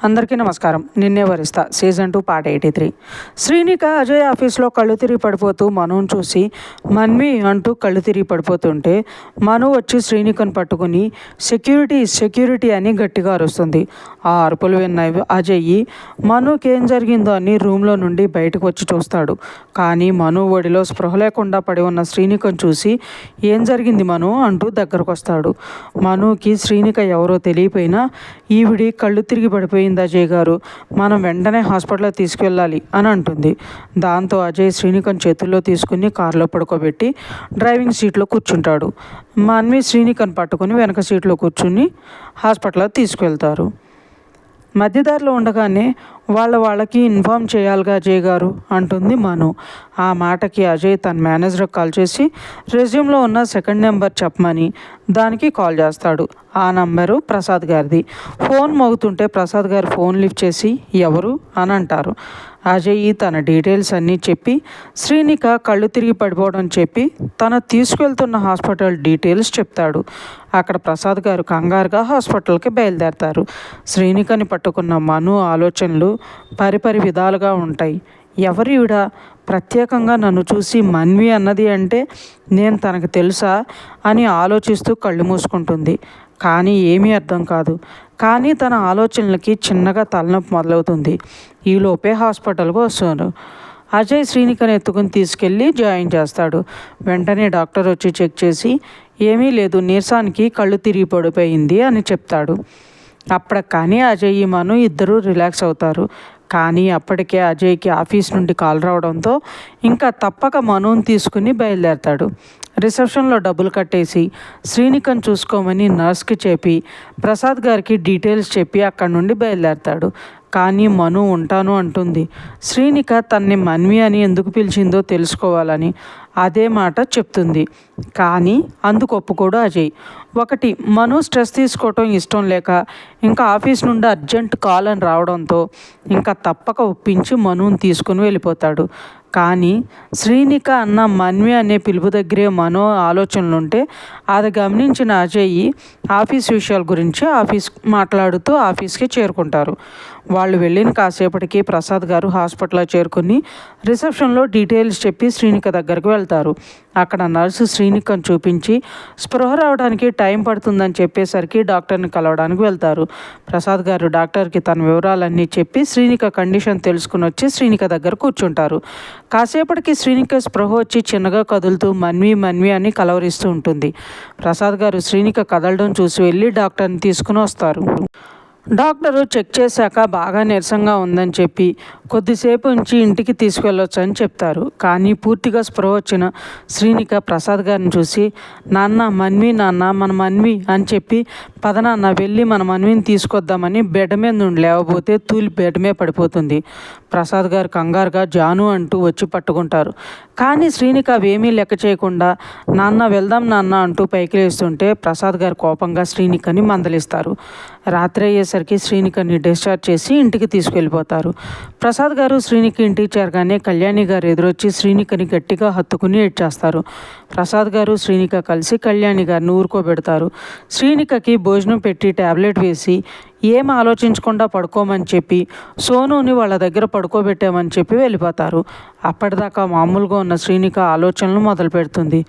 అందరికీ నమస్కారం. నిన్నే వరిస్తా సీజన్ 2 పార్ట్ 83. శ్రీనిక అజయ్ ఆఫీస్లో కళ్ళు తిరిగి పడిపోతూ మనుని చూసి మన్వి అంటూ కళ్ళు తిరిగి పడిపోతుంటే మను వచ్చి శ్రీనికను పట్టుకుని సెక్యూరిటీ సెక్యూరిటీ అని గట్టిగా అరుస్తుంది. ఆ అరుపులు విన్న అజయ్ మనుకి ఏం జరిగిందో అని రూమ్లో నుండి బయటకు వచ్చి చూస్తాడు. కానీ మను ఒడిలో స్పృహ లేకుండా పడి ఉన్న శ్రీనికను చూసి ఏం జరిగింది మను అంటూ దగ్గరకు వస్తాడు. మనుకి శ్రీనిక ఎవరో తెలియపోయినా ఈవిడి కళ్ళు తిరిగి పడిపోయింది అజయ్ గారు, మనం వెంటనే హాస్పిటల్లో తీసుకువెళ్ళాలి అని అంటుంది. దాంతో అజయ్ శ్రీనికను చేతుల్లో తీసుకుని కారులో పడుకోబెట్టి డ్రైవింగ్ సీట్లో కూర్చుంటాడు. మన్వి శ్రీనికను పట్టుకుని వెనక సీట్లో కూర్చుని హాస్పిటల్లో తీసుకువెళ్తారు. మధ్యదారిలో ఉండగానే వాళ్ళకి ఇన్ఫామ్ చేయాలిగా అజయ్ గారు అంటుంది మను. ఆ మాటకి అజయ్ తన మేనేజర్కి కాల్ చేసి రెజ్యూమ్లో ఉన్న సెకండ్ నెంబర్ చెప్పమని దానికి కాల్ చేస్తాడు. ఆ నంబరు ప్రసాద్ గారిది. ఫోన్ మోగుతుంటే ప్రసాద్ గారు ఫోన్ లిఫ్ట్ చేసి ఎవరు అని అంటారు. అజయ్ తన డీటెయిల్స్ అన్నీ చెప్పి శ్రీనిక కళ్ళు తిరిగి పడిపోవడం చెప్పి తన తీసుకెళ్తున్న హాస్పిటల్ డీటెయిల్స్ చెప్తాడు. అక్కడ ప్రసాద్ గారు కంగారుగా హాస్పిటల్కి బయలుదేరతారు. శ్రీనికని పట్టుకున్న మను ఆలోచనలు పరిపరి విధాలుగా ఉంటాయి. ఎవరివిడ ప్రత్యేకంగా నన్ను చూసి మన్వి అన్నది అంటే నేను తనకు తెలుసా అని ఆలోచిస్తూ కళ్ళు మూసుకుంటుంది. కానీ ఏమీ అర్థం కాదు. కానీ తన ఆలోచనలకి చిన్నగా తలనొప్పి మొదలవుతుంది. ఈలోపే హాస్పిటల్కి వస్తాడు. అజయ్ శ్రీనికని ఎత్తుకుని తీసుకెళ్ళి జాయిన్ చేస్తాడు. వెంటనే డాక్టర్ వచ్చి చెక్ చేసి ఏమీ లేదు, నీరసానికి కళ్ళు తిరిగి పడిపోయింది అని చెప్తాడు. అప్పటికి కానీ అజయ్ మను ఇద్దరూ రిలాక్స్ అవుతారు. కానీ అప్పటికే అజయ్కి ఆఫీస్ నుండి కాల్ రావడంతో ఇంకా తప్పక మనుని తీసుకుని బయలుదేరతాడు. రిసెప్షన్లో డబ్బులు కట్టేసి శ్రీనికను చూసుకోమని నర్స్కి చెప్పి ప్రసాద్ గారికి డీటెయిల్స్ చెప్పి అక్కడి నుండి బయలుదేరతాడు. కానీ మను ఉంటాను అంటుంది. శ్రీనిక తన్ని మన్వి అని ఎందుకు పిలిచిందో తెలుసుకోవాలని అదే మాట చెప్తుంది. కానీ అందుకు ఒప్పుకోడు అజయ్. ఒకటి, మను స్ట్రెస్ తీసుకోవటం ఇష్టం లేక ఇంకా ఆఫీస్ నుండి అర్జెంట్ కాల్ అని రావడంతో ఇంకా తప్పక ఒప్పించి మనుని తీసుకుని వెళ్ళిపోతాడు. కానీ శ్రీనిక అన్న మన్వి అనే పిలుపు దగ్గరే మనో ఆలోచనలుంటే అది గమనించిన అజయ్ ఆఫీస్ విషయాల గురించి మాట్లాడుతూ ఆఫీస్కి చేరుకుంటారు. వాళ్ళు వెళ్ళిన కాసేపటికి ప్రసాద్ గారు హాస్పిటల్లో చేరుకుని రిసెప్షన్లో డీటెయిల్స్ చెప్పి శ్రీనిక దగ్గరికి వెళ్తారు. అక్కడ నర్సు శ్రీనికను చూపించి స్పృహ రావడానికి టైం పడుతుందని చెప్పేసరికి డాక్టర్ని కలవడానికి వెళ్తారు. ప్రసాద్ గారు డాక్టర్కి తన వివరాలన్నీ చెప్పి శ్రీనిక కండిషన్ తెలుసుకుని వచ్చి శ్రీనిక దగ్గర కూర్చుంటారు. కాసేపటికి శ్రీనిక స్పృహ వచ్చి చిన్నగా కదులుతూ మన్వి మన్వి అని కలవరిస్తూ ఉంటుంది. ప్రసాద్ గారు శ్రీనిక కదలడం చూసి వెళ్ళి డాక్టర్ని తీసుకుని వస్తారు. డాక్టరు చెక్ చేశాక బాగా నీరసంగా ఉందని చెప్పి కొద్దిసేపు ఉంచి ఇంటికి తీసుకెళ్ళొచ్చు అని చెప్తారు. కానీ పూర్తిగా స్పృహ వచ్చిన శ్రీనిక ప్రసాద్ గారిని చూసి నాన్న మన్వి, నాన్న మన మన్వి అని చెప్పి పదనాన్న వెళ్ళి మన మన్విని తీసుకొద్దామని బెడ్ మీద నుండి లేవబోతే తూలి బెడ్ మీద పడిపోతుంది. ప్రసాద్ గారు కంగారుగా జాను అంటూ వచ్చి పట్టుకుంటారు. కానీ శ్రీనిక అవేమీ లెక్క చేయకుండా నాన్న వెళ్దాం నాన్న అంటూ పైకి లేస్తుంటే ప్రసాద్ గారు కోపంగా శ్రీనికని మందలిస్తారు. రాత్రి అయ్యేసరికి శ్రీనికని డిశ్చార్జ్ చేసి ఇంటికి తీసుకెళ్ళిపోతారు. ప్రసాద్ గారు శ్రీనిక ఇంటికి చేరగానే కళ్యాణి గారు ఎదురొచ్చి శ్రీనికని గట్టిగా హత్తుకుని ఏడ్చేస్తారు. ప్రసాద్ గారు శ్రీనిక కలిసి కళ్యాణి గారిని ఊరుకోబెడతారు. శ్రీనికకి భోజనం పెట్టి ట్యాబ్లెట్ వేసి ఏం ఆలోచించకుండా పడుకోమని చెప్పి సోనుని వాళ్ళ దగ్గర పడుకోబెట్టామని చెప్పి వెళ్ళిపోతారు. అప్పటిదాకా మామూలుగా ఉన్న శ్రీనిక ఆలోచనలు మొదలు పెడుతుంది.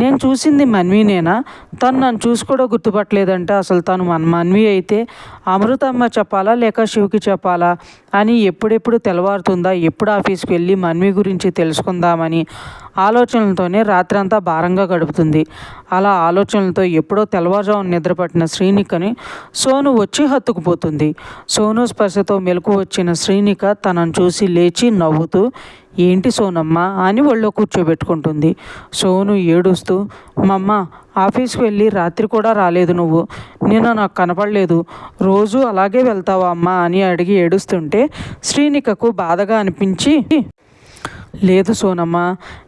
నేను చూసింది మన్వినేనా? తను నన్ను చూసి కూడా గుర్తుపట్టలేదంటే అసలు తను మన మన్వి అయితే అమృతమ్మ చెప్పాలా లేక శివకి చెప్పాలా అని ఎప్పుడెప్పుడు తెల్లవారుతుందా, ఎప్పుడు ఆఫీస్కి వెళ్ళి మన్వి గురించి తెలుసుకుందామని ఆలోచనలతోనే రాత్రంతా భారంగా గడుపుతుంది. అలా ఆలోచనలతో ఎప్పుడో తెల్లవారుజామున నిద్రపట్టిన శ్రీనికని సోను వచ్చి హత్తుకుపోతుంది. సోను స్పర్శతో మెలకు వచ్చిన శ్రీనిక తనను చూసి లేచి నవ్వుతూ ఏంటి సోనమ్మ అని ఒళ్ళో కూర్చోబెట్టుకుంటుంది. సోను ఏడుస్తూ మమ్మ ఆఫీస్కి వెళ్ళి రాత్రి కూడా రాలేదు, నువ్వు నిన్న నాకు కనపడలేదు, రోజు అలాగే వెళ్తావా అమ్మా అని అడిగి ఏడుస్తుంటే శ్రీనికకు బాధగా అనిపించి లేదు సోనమ్మ,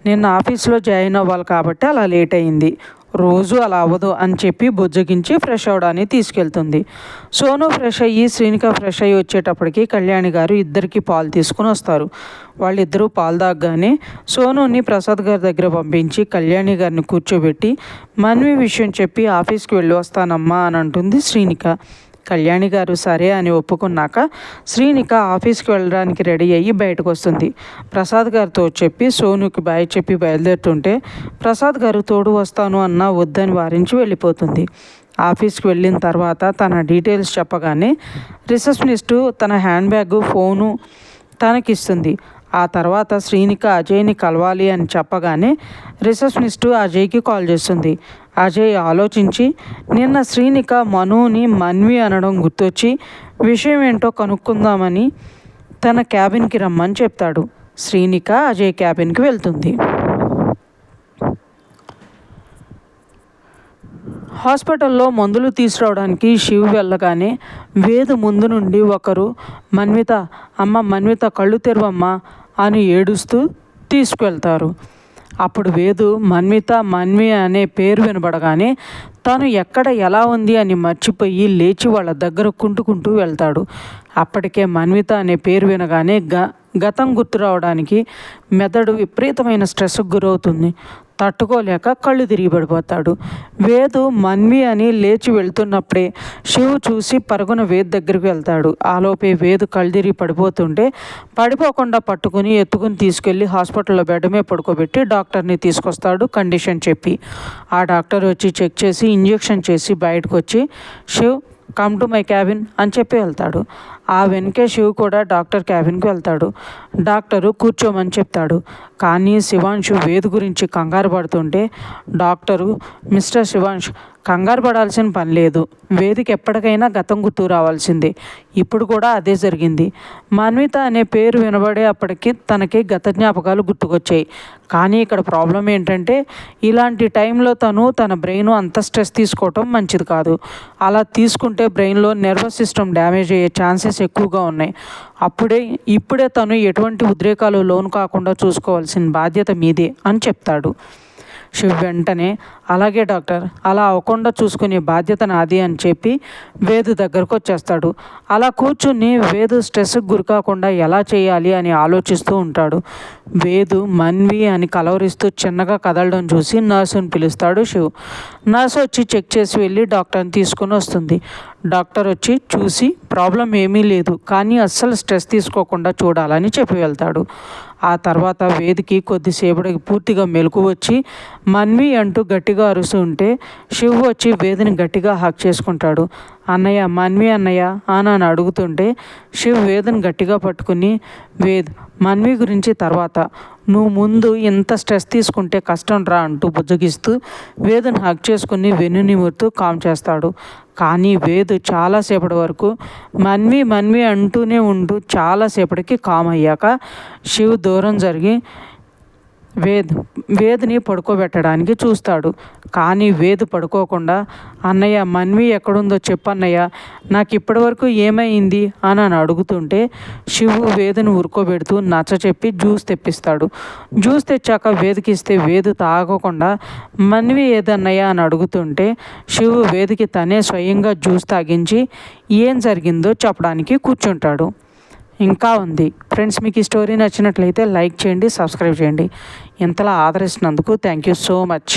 నిన్న ఆఫీస్లో జాయిన్ అవ్వాలి కాబట్టి అలా లేట్ అయింది, రోజు అలా అవ్వదు అని చెప్పి బుజ్జగించి ఫ్రెష్ అవడానికి తీసుకెళ్తుంది. సోను ఫ్రెష్ అయ్యి శ్రీనిక ఫ్రెష్ అయ్యి వచ్చేటప్పటికి కళ్యాణి గారు ఇద్దరికి పాలు తీసుకుని వస్తారు. వాళ్ళిద్దరూ పాలు తాగగానే సోనుని ప్రసాద్ గారి దగ్గర పంపించి కళ్యాణి గారిని కూర్చోబెట్టి మన్వి విషయం చెప్పి ఆఫీస్కి వెళ్ళి వస్తానమ్మా అని అంటుంది శ్రీనిక. కళ్యాణి గారు సరే అని ఒప్పుకున్నాక శ్రీనిక ఆఫీస్కి వెళ్ళడానికి రెడీ అయ్యి బయటకు వస్తుంది. ప్రసాద్ గారితో చెప్పి సోనుకి బాయ్ చెప్పి బయలుదేరుతుంటే ప్రసాద్ గారు తోడు వస్తాను అన్నా వద్దని వారించి వెళ్ళిపోతుంది. ఆఫీస్కి వెళ్ళిన తర్వాత తన డీటెయిల్స్ చెప్పగానే రిసెప్షనిస్టు తన హ్యాండ్ బ్యాగు ఫోను తనకిస్తుంది. ఆ తర్వాత శ్రీనిక అజయ్ని కలవాలి అని చెప్పగానే రిసెప్షనిస్టు అజయ్కి కాల్ చేస్తుంది. అజయ్ ఆలోచించి నిన్న శ్రీనిక మనుని మన్వి అనడం గుర్తొచ్చి విషయం ఏంటో కనుక్కుందామని తన క్యాబిన్కి రమ్మని చెప్తాడు. శ్రీనిక అజయ్ క్యాబిన్కి వెళ్తుంది. హాస్పిటల్లో మందులు తీసుకురావడానికి శివ్ వెళ్ళగానే వేదు ముందు నుండి ఒకరు మన్విత అమ్మ మన్విత కళ్ళు తెరవమ్మా అని ఏడుస్తూ తీసుకువెళ్తారు. అప్పుడు వేదు మన్విత మన్వి అనే పేరు వినబడగానే తను ఎక్కడ ఎలా ఉంది అని మర్చిపోయి లేచి వాళ్ళ దగ్గర కుంటుకుంటూ వెళ్తాడు. అప్పటికే మన్విత అనే పేరు వినగానే గతం గుర్తు రావడానికి మెదడు విపరీతమైన స్ట్రెస్కు గురవుతుంది. తట్టుకోలేక కళ్ళు తిరిగి పడిపోతాడు. వేదు మన్వి అని లేచి వెళ్తున్నప్పుడే శివ్ చూసి పరుగున వేద్ దగ్గరికి వెళ్తాడు. ఆలోపే వేదు కళ్ళు తిరిగి పడిపోతుంటే పడిపోకుండా పట్టుకుని ఎత్తుకుని తీసుకెళ్ళి హాస్పిటల్లో బెడ్ మీద పడుకోబెట్టి డాక్టర్ని తీసుకొస్తాడు కండిషన్ చెప్పి. ఆ డాక్టర్ వచ్చి చెక్ చేసి ఇంజెక్షన్ చేసి బయటకు వచ్చి Shiv come to my cabin అని చెప్పి వెళ్తాడు. ఆ వెనకే శివ్ కూడా డాక్టర్ క్యాబిన్కి వెళ్తాడు. డాక్టరు కూర్చోమని చెప్తాడు. కానీ శివాంశు వేదు గురించి కంగారు పడుతుంటే డాక్టరు మిస్టర్ శివాంశ్ కంగారు పడాల్సిన పని లేదు, వేదికి ఎప్పటికైనా గతం గుర్తు రావాల్సిందే. ఇప్పుడు కూడా అదే జరిగింది. మన్విత అనే పేరు వినబడే అప్పటికి తనకి గత జ్ఞాపకాలు గుర్తుకొచ్చాయి. కానీ ఇక్కడ ప్రాబ్లం ఏంటంటే ఇలాంటి టైంలో తన బ్రెయిన్ అంత స్ట్రెస్ తీసుకోవటం మంచిది కాదు. అలా తీసుకుంటే బ్రెయిన్లో నర్వస్ సిస్టమ్ డ్యామేజ్ అయ్యే ఛాన్సెస్ ఎక్కువగా ఉన్నాయి. ఇప్పుడే తను ఎటువంటి ఉద్రేకాలు లోను కాకుండా చూసుకోవాల్సిన బాధ్యత మీదే అని చెప్తాడు. శివ్ వెంటనే అలాగే డాక్టర్, అలా అవ్వకుండా చూసుకునే బాధ్యత నాది అని చెప్పి వేదు దగ్గరకు వచ్చేస్తాడు. అలా కూర్చుని వేదు స్ట్రెస్కి గురికాకుండా ఎలా చేయాలి అని ఆలోచిస్తూ ఉంటాడు. వేదు మన్వి అని కలవరిస్తూ చిన్నగా కదలడం చూసి నర్సుని పిలుస్తాడు శివ్. నర్సు వచ్చి చెక్ చేసి వెళ్ళి డాక్టర్ని తీసుకుని వస్తుంది. డాక్టర్ వచ్చి చూసి ప్రాబ్లం ఏమీ లేదు, కానీ అస్సలు స్ట్రెస్ తీసుకోకుండా చూడాలని చెప్పి వెళ్తాడు. ఆ తర్వాత వేదికి కొద్దిసేపటికి పూర్తిగా మెలకు వచ్చి మన్వి అంటూ గట్టిగా అరుస్తుంటే శివ్ వచ్చి వేదిని గట్టిగా హక్ చేసుకుంటాడు. అన్నయ్య మన్వి అన్నయ్య అని అడుగుతుంటే శివ్ వేదిని గట్టిగా పట్టుకుని వేద్ మన్వి గురించి తర్వాత, నువ్వు ముందు ఇంత స్ట్రెస్ తీసుకుంటే కష్టం రా అంటూ బుజ్జగిస్తూ వేదుని హక్ చేసుకుని వెన్నునిమురుతూ కామ్ చేస్తాడు. కానీ వేదు చాలాసేపటి వరకు మన్వి అంటూనే ఉంటూ చాలాసేపటికి కామ్ అయ్యాక శివ్ దూరం జరిగి వేద్ని పడుకోబెట్టడానికి చూస్తాడు. కానీ వేదు పడుకోకుండా అన్నయ్య మన్వి ఎక్కడుందో చెప్పన్నయ్య, నాకు ఇప్పటివరకు ఏమైంది అని అడుగుతుంటే శివు వేదుని ఉరుకోబెడుతూ నచ్చ చెప్పి జ్యూస్ తెప్పిస్తాడు. జ్యూస్ తెచ్చాక వేదికి ఇస్తే వేదు తాగకుండా మన్వి ఏదన్నయ్య అని అడుగుతుంటే శివు వేదికి తనే స్వయంగా జ్యూస్ తాగించి ఏం జరిగిందో చెప్పడానికి కూర్చుంటాడు. ఇంకా ఉంది ఫ్రెండ్స్. మీకు ఈ స్టోరీ నచ్చినట్లయితే లైక్ చేయండి, సబ్స్క్రైబ్ చేయండి. ఇంతలా ఆదరిస్తున్నందుకు థ్యాంక్ యూ సో మచ్.